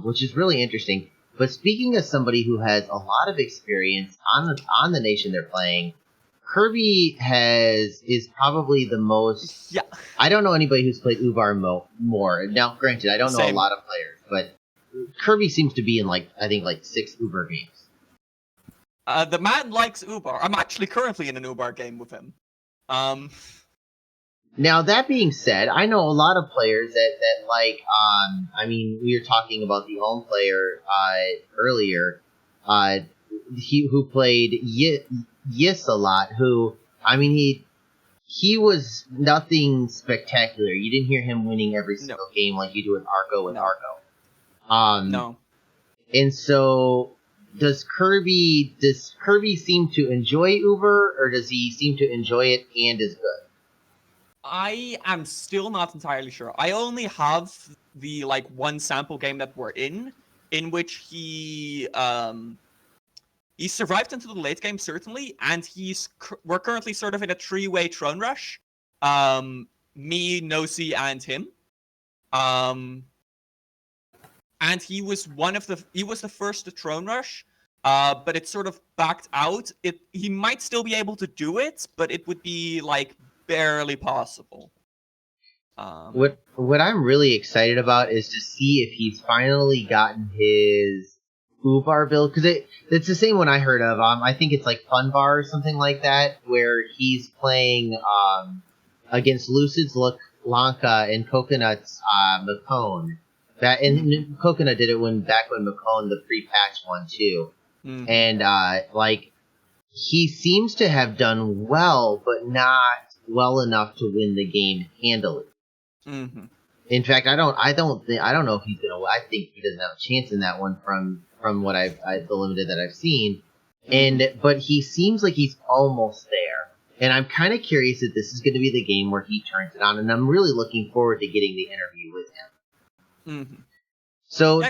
which is really interesting. But speaking as somebody who has a lot of experience on the nation they're playing, Kirby is probably the most... Yeah. I don't know anybody who's played Ubar more. Now, granted, I don't know a lot of players, but Kirby seems to be in, I think 6 Uber games. The man likes Ubar. I'm actually currently in an Ubar game with him. Now, that being said, I know a lot of players that like, we were talking about the home player earlier, who played Yis a lot, who, he was nothing spectacular. You didn't hear him winning every single game like you do with Arco with Arco. No. And so, does Kirby seem to enjoy Uber, or does he seem to enjoy it and is good? I am still not entirely sure. I only have the one sample game that we're in which he survived into the late game, certainly, and we're currently sort of in a 3-way throne rush. Me, Nosy, and him. And he was the first to throne rush, but it sort of backed out. He might still be able to do it, but it would be barely possible. What I'm really excited about is to see if he's finally gotten his Ubar build, because it's the same one I heard of. I think it's Fun Bar or something like that, where he's playing against Lucid's Lanka and Coconut's Macone. That and Coconut did it back when McClellan the pre-patch one too, and like he seems to have done well, but not well enough to win the game handily. Mm-hmm. In fact, I don't know if he's gonna. I think he doesn't have a chance in that one from what the limited that I've seen, but he seems like he's almost there, and I'm kind of curious if this is going to be the game where he turns it on, and I'm really looking forward to getting the interview with him. Mm-hmm. So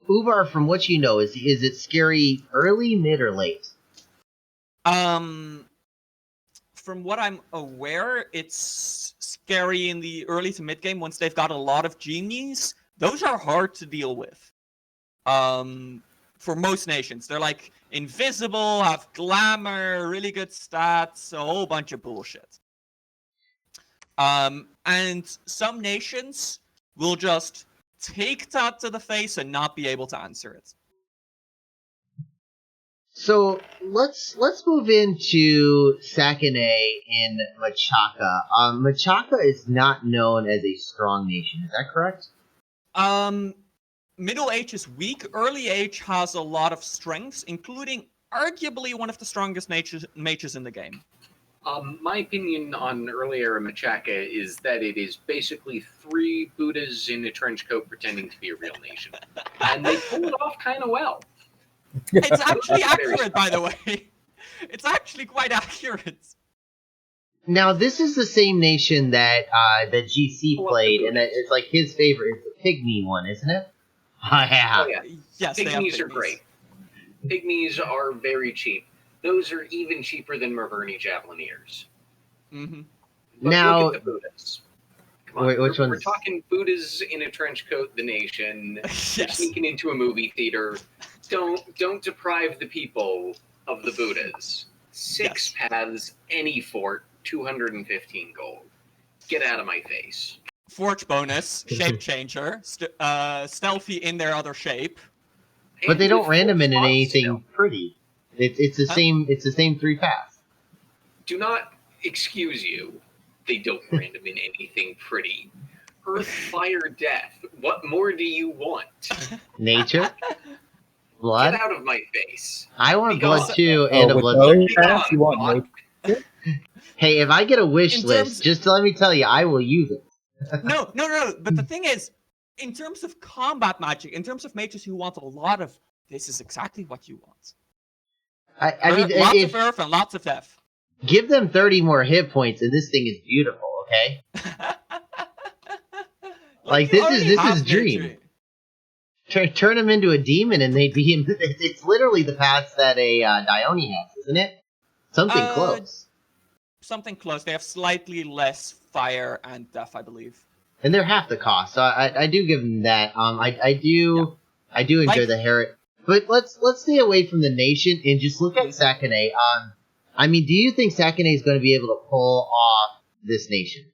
Uvar, from what you know, is it scary early, mid, or late? From what I'm aware, it's scary in the early to mid game once they've got a lot of genies. Those are hard to deal with. For most nations, they're like invisible, have glamour, really good stats, a whole bunch of bullshit. And some nations will just take that to the face and not be able to answer it. So let's move into Sequani in Machaka. Machaka is not known as a strong nation. Is that correct? Middle age is weak. Early age has a lot of strengths, including arguably one of the strongest mages in the game. My opinion on earlier Machaka is that it is basically 3 Buddhas in a trench coat pretending to be a real nation. And they pull it off kind of well. It's actually accurate, by the way. It's actually quite accurate. Now, this is the same nation that GC played, and it's like his favorite is the Pygmy one, isn't it? Yeah. Oh, yeah. Yes, Pygmies are great. Pygmies are very cheap. Those are even cheaper than Marverni Javelineers. Mm-hmm. But now, look at the Buddhas. Come on, wait, which we're talking Buddhas in a trench coat, the nation. Yes. You're sneaking into a movie theater. Don't deprive the people of the Buddhas. 6 paths, any fort, 215 gold. Get out of my face. Forge bonus, shape changer, stealthy in their other shape. But they don't random in anything still. pretty. It's the same. It's the same 3 paths. Do not excuse you. They don't random in anything pretty. Earth, fire, death. What more do you want? Nature, blood. Get out of my face. I want Be blood gone. too, and a with blood. those Be paths, gone, you want God. nature? Hey, if I get a wish In list, terms- just let me tell you, I will use it. No. But the thing is, in terms of combat magic, in terms of mages who want a lot of, this is exactly what you want. I mean, lots of earth and lots of death. give them 30 more hit points, and this thing is beautiful. Okay. Like, you this already is have dream. nature. Turn them into a demon, and they'd be. It's literally the paths that a Dione has, isn't it? Something close. Something close. They have slightly less fire and death, I believe. And they're half the cost, so I do give them that. I do enjoy Like- the Herod, but let's stay away from the nation and just look at Sequani. I mean, do you think Sequani is going to be able to pull off this nation?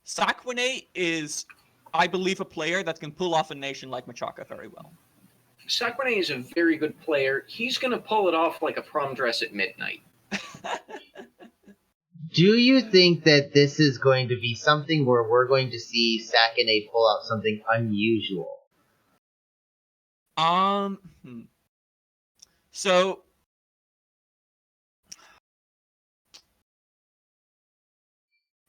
Sequani is, I believe, a player that can pull off a nation like Machaka very well. Sequani is a very good player. He's going to pull it off like a prom dress at midnight. Do you think that this is going to be something where we're going to see Sequani pull out something unusual? So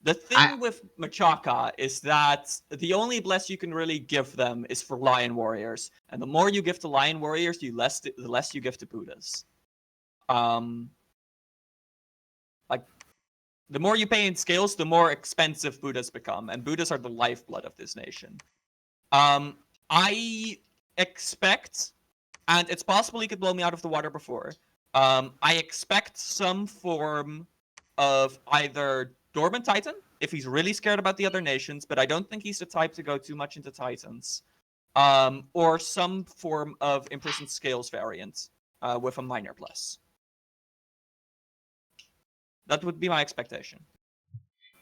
the thing with Machaka is that the only bless you can really give them is for Lion Warriors, and the more you give to Lion Warriors, the less you give to Buddhas. Like, the more you pay in scales, the more expensive Buddhas become, and Buddhas are the lifeblood of this nation. I expect, and it's possible he could blow me out of the water before, I expect some form of either Dormant Titan, if he's really scared about the other nations, but I don't think he's the type to go too much into Titans, or some form of Imprisoned Scales variant with a minor bless. That would be my expectation.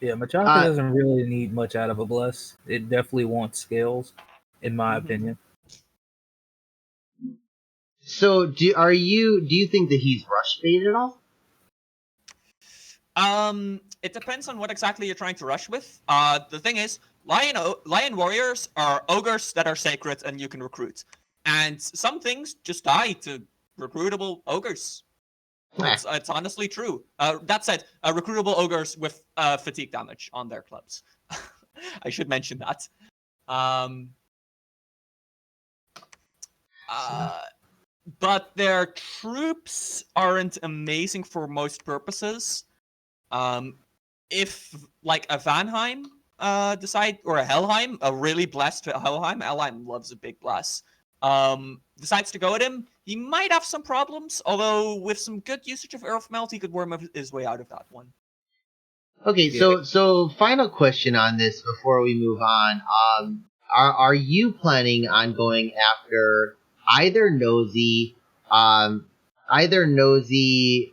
Yeah, Machaka doesn't really need much out of a bless. It definitely wants scales, in my opinion. So, do you think that he's rush bait at all? It depends on what exactly you're trying to rush with. The thing is, lion warriors are ogres that are sacred and you can recruit, and some things just die to recruitable ogres. It's honestly true. That said, recruitable ogres with fatigue damage on their clubs. I should mention that. But their troops aren't amazing for most purposes. If like a Vanheim or a Helheim, a really blessed Helheim loves a big bless. Decides to go at him, he might have some problems, although with some good usage of Earth Melt, he could worm his way out of that one. Okay, so final question on this before we move on. Are you planning on going after either Nosy,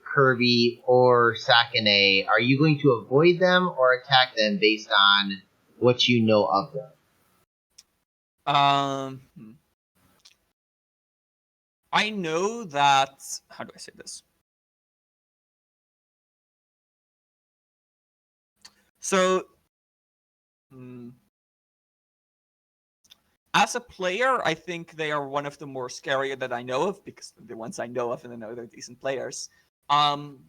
Kirby, or Sequani? Are you going to avoid them or attack them based on what you know of them? I know that. How do I say this? So, as a player, I think they are one of the more scarier that I know of, because the ones I know of and I know they're decent players. In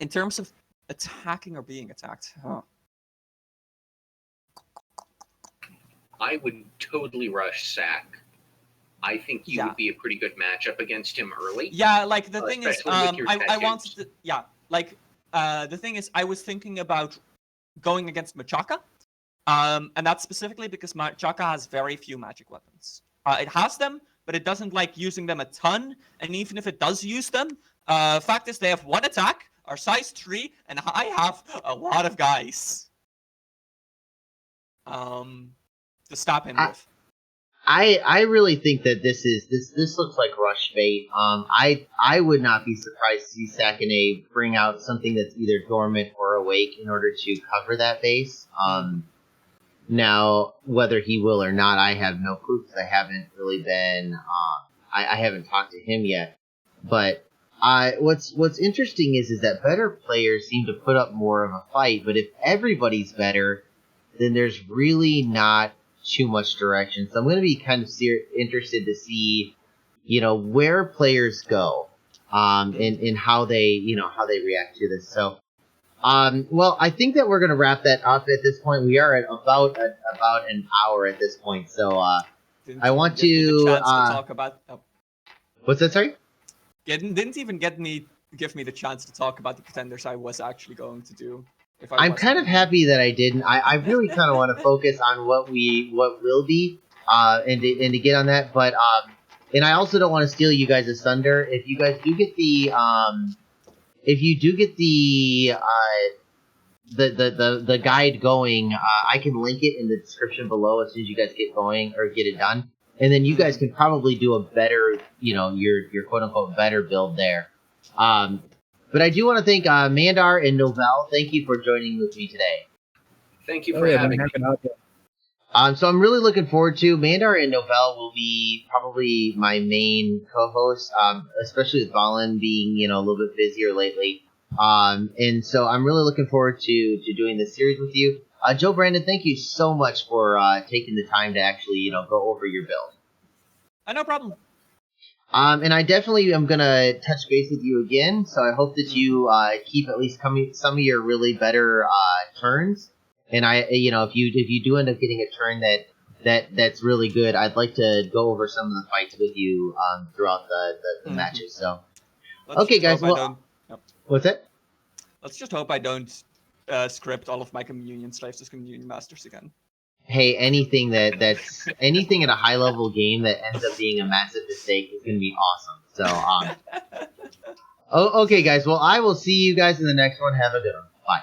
terms of attacking or being attacked, I would totally rush Sack. I think you would be a pretty good matchup against him early. Yeah, like the thing is, I wanted to. Yeah, like the thing is, I was thinking about going against Machaka, and that's specifically because Machaka has very few magic weapons. It has them, but it doesn't like using them a ton. And even if it does use them, fact is they have one attack, are size 3, and I have a lot of guys. To stop him with. I really think that this looks like rush bait. I would not be surprised to see Sequani bring out something that's either dormant or awake in order to cover that base. Now whether he will or not, I have no proof because I haven't really been. I haven't talked to him yet. But what's interesting is that better players seem to put up more of a fight. But if everybody's better, then there's really not too much direction. So I'm going to be kind of interested to see, where players go, and how they react to this. So, well, I think that we're going to wrap that up at this point. We are at about an hour at this point. So, I want to talk about. What's that? Sorry. Didn't even give me the chance to talk about the contenders I was actually going to do. I'm kind of happy that I didn't. I really kind of want to focus on what will be, and to get on that. But and I also don't want to steal you guys' thunder. If you guys do get the the guide going, I can link it in the description below as soon as you guys get going or get it done, and then you guys can probably do a better, your quote unquote better build there. But I do want to thank Mandar and Novell. Thank you for joining with me today. Thank you for having me. So I'm really looking forward to Mandar and Novell will be probably my main co-hosts, especially with Valen being a little bit busier lately. And so I'm really looking forward to doing this series with you. JoBrandon, thank you so much for taking the time to actually go over your build. No problem. And I definitely am gonna touch base with you again. So I hope that you keep at least some of your really better turns. And if you do end up getting a turn that's really good, I'd like to go over some of the fights with you throughout the matches. So, okay, guys. Well, what's that? Let's just hope I don't script all of my communion slaves as communion masters again. Hey, anything that's anything at a high level game that ends up being a massive mistake is going to be awesome. So, okay, guys. Well, I will see you guys in the next one. Have a good one. Bye.